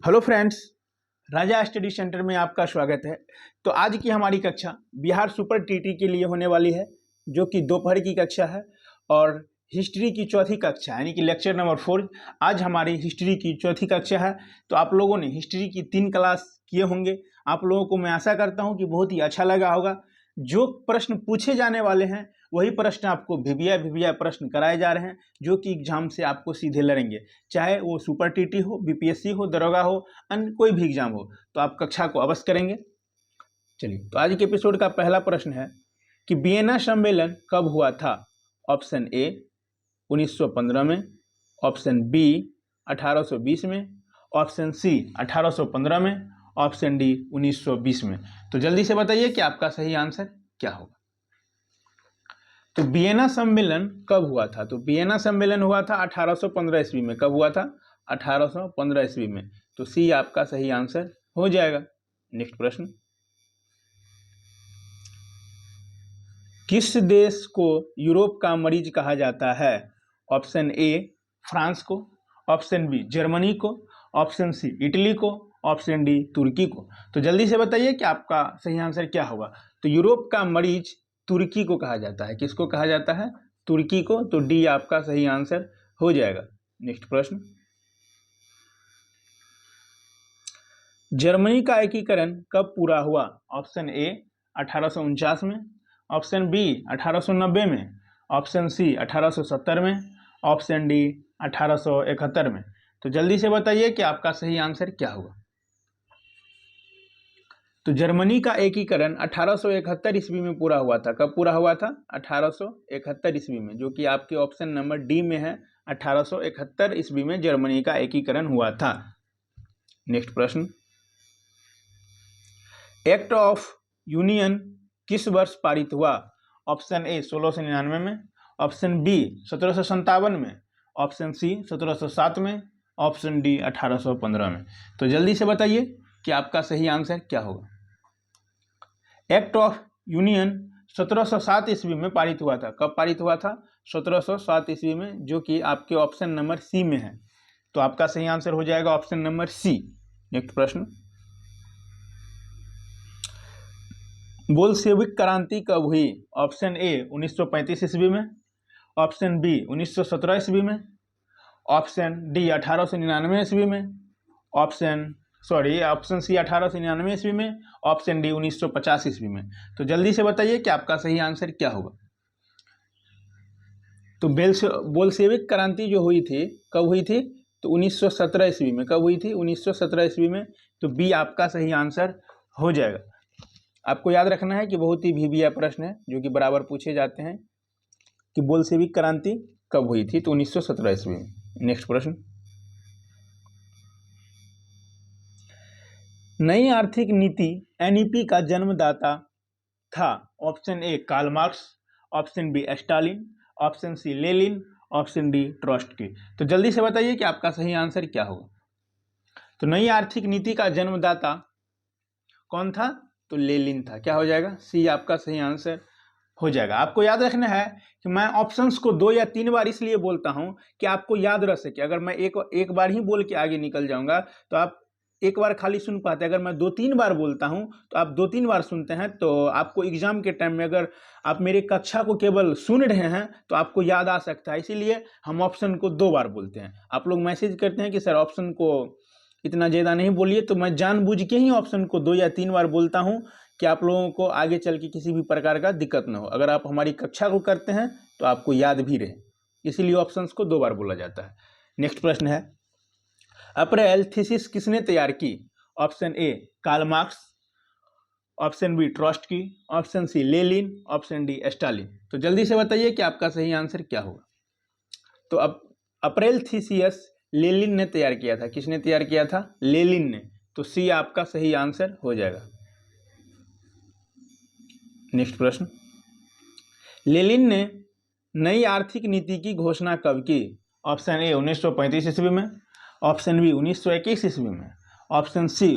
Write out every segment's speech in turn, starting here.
Hello friends, राजा study centre में आपका स्वागत है। तो आज की हमारी कक्षा बिहार सुपर टीटी के लिए होने वाली है, जो कि दोपहर की कक्षा है और हिस्ट्री की चौथी कक्षा यानी कि लेक्चर नंबर 4। आज हमारी हिस्ट्री की चौथी कक्षा है। तो आप लोगों ने हिस्ट्री की 3 क्लास किए होंगे। आप लोगों को मैं आशा करता हूं कि बहुत ही अच्छा लगा होगा। जो प्रश्न पूछे जाने वाले हैं वही प्रश्न आपको वीवीआई प्रश्न कराए जा रहे हैं, जो कि एग्जाम से आपको सीधे लड़ेंगे, चाहे वो सुपर टीटी हो, बीपीएससी हो, दरोगा हो, अन्य कोई भी एग्जाम हो। तो आप कक्षा को अवश्य करेंगे। चलिए, तो आज के एपिसोड का पहला प्रश्न है कि वियना सम्मेलन कब हुआ था। ऑप्शन ए 1915 में, ऑप्शन बी 1820 में, ऑप्शन सी 1815 में, ऑप्शन डी 1920 में। तो जल्दी से बताइए कि आपका सही आंसर क्या होगा। तो वियना सम्मेलन कब हुआ था? तो वियना सम्मेलन हुआ था 1815 ईस्वी में। कब हुआ था? 1815 ईस्वी में। तो सी आपका सही आंसर हो जाएगा। नेक्स्ट प्रश्न, किस देश को यूरोप का मरीज कहा जाता है? ऑप्शन ए फ्रांस को, ऑप्शन बी जर्मनी को, ऑप्शन सी इटली को, ऑप्शन डी तुर्की को। तो जल्दी से बताइए कि आपका सही आंसर क्या होगा। तो यूरोप का मरीज तुर्की को कहा जाता है। किसको कहा जाता है? तुर्की को। तो डी आपका सही आंसर हो जाएगा। नेक्स्ट प्रश्न, जर्मनी का एकीकरण कब पूरा हुआ? ऑप्शन ए 1849 में, ऑप्शन बी 1890 में, ऑप्शन सी 1870 में, ऑप्शन डी 1871 में। तो जल्दी से बताइए कि आपका सही आंसर क्या होगा। तो जर्मनी का एकीकरण 1871 ईस्वी में पूरा हुआ था। कब पूरा हुआ था? 1871 ईस्वी में, जो कि आपके ऑप्शन नंबर डी में है। 1871 ईस्वी में जर्मनी का एकीकरण हुआ था। नेक्स्ट प्रश्न, एक्ट ऑफ यूनियन किस वर्ष पारित हुआ? ऑप्शन ए 1699 में, ऑप्शन बी 1757 में, ऑप्शन सी 1707 में, ऑप्शन डी 1815 में। तो जल्दी से बताइए कि आपका सही आंसर क्या होगा। एक्ट ऑफ यूनियन 1707 ईस्वी में पारित हुआ था। कब पारित हुआ था? 1707 ईस्वी में, जो कि आपके ऑप्शन नंबर सी में है। तो आपका सही आंसर हो जाएगा ऑप्शन नंबर सी। नेक्स्ट प्रश्न, बोल्शेविक क्रांति कब हुई? ऑप्शन ए 1935 ईस्वी में, ऑप्शन बी 1917 ईस्वी में, ऑप्शन डी 1899 ईस्वी में, ऑप्शन सी 1899 ईस्वी में, ऑप्शन डी 1950 ईस्वी में। तो जल्दी से बताइए कि आपका सही आंसर क्या होगा। तो बोल्शेविक क्रांति जो हुई थी, कब हुई थी? तो 1917 ईस्वी में। कब हुई थी? 1917 ईस्वी में। तो बी आपका सही आंसर हो जाएगा। आपको याद रखना है कि बहुत ही वीवीआई प्रश्न है जो कि बराबर पूछे जाते हैं कि बोल्शेविक क्रांति कब हुई थी। तो 1917 ईस्वी में। नेक्स्ट प्रश्न, नई आर्थिक नीति एनईपी का जन्मदाता था। Option A Karl Marx, option B Stalin, option C Lenin, option D Trotsky. तो जल्दी से बताइए कि आपका सही आंसर क्या होगा। तो नई आर्थिक नीति का जन्मदाता कौन था? तो लेनिन था। क्या हो जाएगा? सी आपका सही आंसर हो जाएगा। आपको याद रखना है कि मैं ऑप्शंस को 2 या 3 बार इसलिए बोलता हूं कि आपको याद रह सके। अगर मैं एक बार ही बोल के आगे निकल जाऊंगा तो आप एक बार खाली सुन पाते। अगर मैं 2-3 बार बोलता हूं तो आप 2-3 बार सुनते हैं, तो आपको एग्जाम के टाइम में अगर आप मेरे कक्षा को केवल सुन रहे हैं तो आपको याद आ सकता है। इसीलिए हम ऑप्शन को 2 बार बोलते हैं। आप लोग मैसेज करते हैं कि सर ऑप्शन को इतना ज़्यादा नहीं बोलिए, तो मैं जानबूझ के ही ऑप्शन को 2 या 3 बार बोलता हूं कि आप लोगों को आगे चल के किसी भी प्रकार का दिक्कत न हो। अगर आप हमारी कक्षा को करते हैं तो आपको याद भी रहे, इसीलिए ऑप्शंस को 2 बार बोला जाता है। नेक्स्ट प्रश्न है, अप्रैल थीसिस किसने तैयार की? Option A Karl Marx, option B Trotsky, option C Lenin, option D Stalin. तो जल्दी से बताइए कि आपका सही आंसर क्या होगा। तो अब अप्रैल थीसिस लेनिन ने तैयार किया था। किसने तैयार किया था? लेनिन ने। तो सी आपका सही आंसर हो जाएगा। नेक्स्ट प्रश्न, लेनिन ने नई आर्थिक नीति की घोषणा कब की? ऑप्शन ए 1935 ईस्वी में, ऑप्शन बी 1921 ईस्वी में, ऑप्शन सी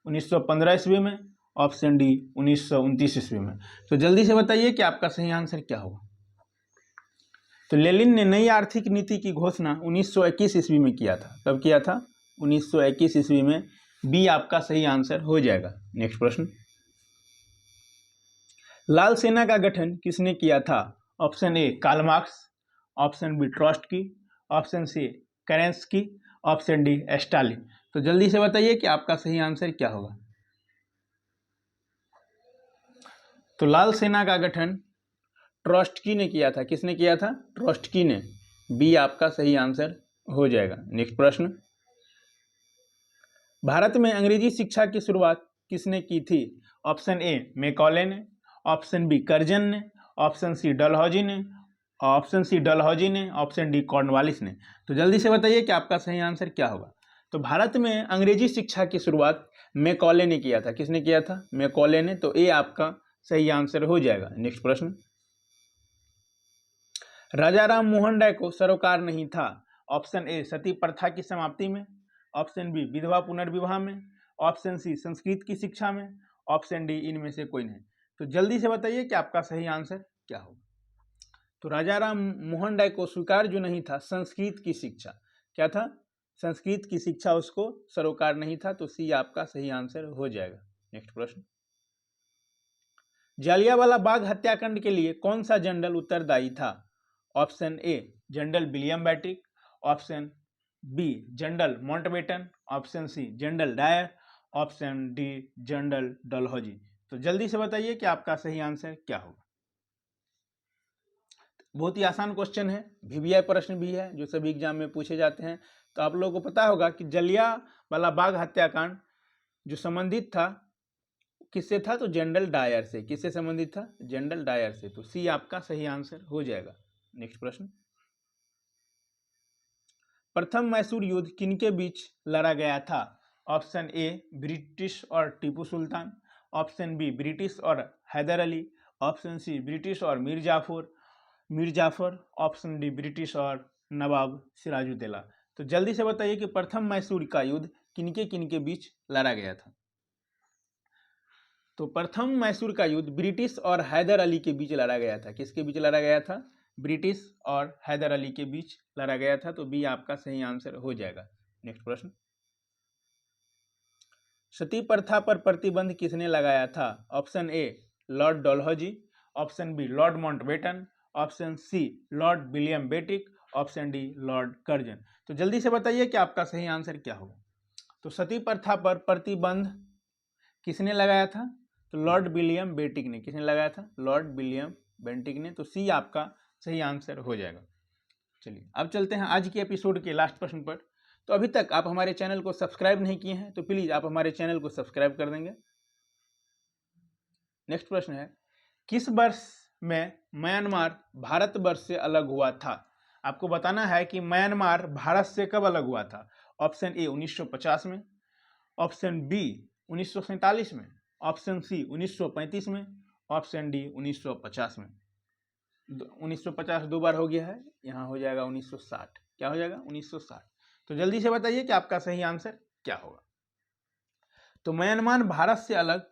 1915 ईस्वी में, ऑप्शन डी 1929 ईस्वी में। तो जल्दी से बताइए कि आपका सही आंसर क्या होगा। तो लेनिन ने नई आर्थिक नीति की घोषणा 1921 ईस्वी में किया था। कब किया था? 1921 ईस्वी में। बी आपका सही आंसर हो जाएगा। नेक्स्ट प्रश्न, लाल सेना का गठन किसने किया था? Option A Karl Marx, option B Trotsky, option C Kerensky, option D Stalin. तो जल्दी से बताइए कि आपका सही आंसर क्या होगा। तो लाल सेना का गठन ट्रॉट्स्की ने किया था। किसने किया था? ट्रॉट्स्की ने। बी आपका सही आंसर हो जाएगा। नेक्स्ट प्रश्न, भारत में अंग्रेजी शिक्षा की शुरुआत किसने की थी? ऑप्शन ए मैकॉले ने, ऑप्शन बी कर्जन ने, ऑप्शन सी डलहौजी ने, ऑप्शन डी कॉर्नवालिस ने। तो जल्दी से बताइए कि आपका सही आंसर क्या होगा। तो भारत में अंग्रेजी शिक्षा की शुरुआत मैकॉले ने किया था। किसने किया था? मैकॉले ने। तो ए आपका सही आंसर हो जाएगा। नेक्स्ट प्रश्न, राजा राम मोहन राय को सरोकार नहीं था। ऑप्शन ए सती प्रथा की समाप्ति में, ऑप्शन बी विधवा पुनर्विवाह में, ऑप्शन सी संस्कृत की शिक्षा में, ऑप्शन डी इनमें से कोई नहीं। तो जल्दी से बताइए कि आपका सही आंसर क्या होगा। तो राजा राम मोहन राय को स्वीकार जो नहीं था संस्कृत की शिक्षा, क्या था? संस्कृत की शिक्षा उसको सरोकार नहीं था। तो सी आपका सही आंसर हो जाएगा। नेक्स्ट प्रश्न, जालियांवाला बाग हत्याकांड के लिए कौन सा जनरल उत्तरदायी था? Option A general William Bentinck, option B general Mountbatten, option C general Dyer, option D general Dalhousie. तो जल्दी से बताइए कि आपका सही आंसर क्या होगा। बहुत ही आसान क्वेश्चन है, वीवीआई प्रश्न भी है जो सभी एग्जाम में पूछे जाते हैं। तो आप लोगों को पता होगा कि जालियांवाला बाग हत्याकांड जो संबंधित था किससे था? तो जनरल डायर से। किससे संबंधित था? जनरल डायर से। तो सी आपका सही आंसर हो जाएगा। नेक्स्ट प्रश्न, प्रथम मैसूर युद्ध किनके बीच लड़ा गया था? ऑप्शन ए ब्रिटिश और Tipu Sultan, option B British और Haider Ali, option C British और Mir Jafar, option D British और नवाब सिराजुद्दौला। तो जल्दी से बताइए कि प्रथम मैसूर का युद्ध किनके बीच लड़ा गया था। तो प्रथम मैसूर का युद्ध ब्रिटिश और हैदर अली के बीच लड़ा गया था। किसके बीच लड़ा गया था? ब्रिटिश और हैदर अली के बीच लड़ा गया था। तो बी आपका सही आंसर हो जाएगा। नेक्स्ट प्रश्न, सती प्रथा पर प्रतिबंध किसने लगाया था? Option A lord Dalhousie, option B lord Mountbatten, option C lord William Bentinck, option D lord Curzon. तो जल्दी से बताइए कि आपका सही आंसर क्या होगा। तो सती प्रथा पर प्रतिबंध किसने लगाया था? तो लॉर्ड विलियम बेटिक ने। किसने लगाया था? लॉर्ड विलियम बेटिक ने। तो सी आपका सही आंसर हो जाएगा। चलिए अब चलते हैं आज के एपिसोड के लास्ट प्रश्न पर। तो अभी तक आप हमारे चैनल को सब्सक्राइब नहीं किए हैं तो प्लीज आप हमारे चैनल को सब्सक्राइब कर देंगे। नेक्स्ट प्रश्न है, किस वर्ष में म्यांमार भारतवर्ष से अलग हुआ था? आपको बताना है कि म्यांमार भारत से कब अलग हुआ था। ऑप्शन ए 1950 में, ऑप्शन बी 1947 में, ऑप्शन सी 1935 में, ऑप्शन डी 1950 में। 1950 दो बार हो गया है, यहाँ हो जाएगा 1960। क्या हो जाएगा? 1960। तो जल्दी से बताइए कि आपका सही आंसर क्या होगा। तो म्यांमार भारत से अलग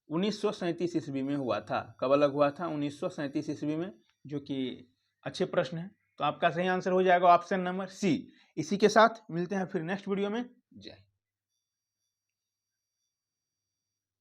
1937 ईस्वी में हुआ था। कब अलग हुआ था? 1937 ईस्वी में, जो कि अच्छे प्रश्न है। तो आपका सही आंसर हो जाएगा ऑप्शन नंबर सी। इसी के साथ मिलते हैं फिर नेक्स्ट वीडियो में। जय हिंद।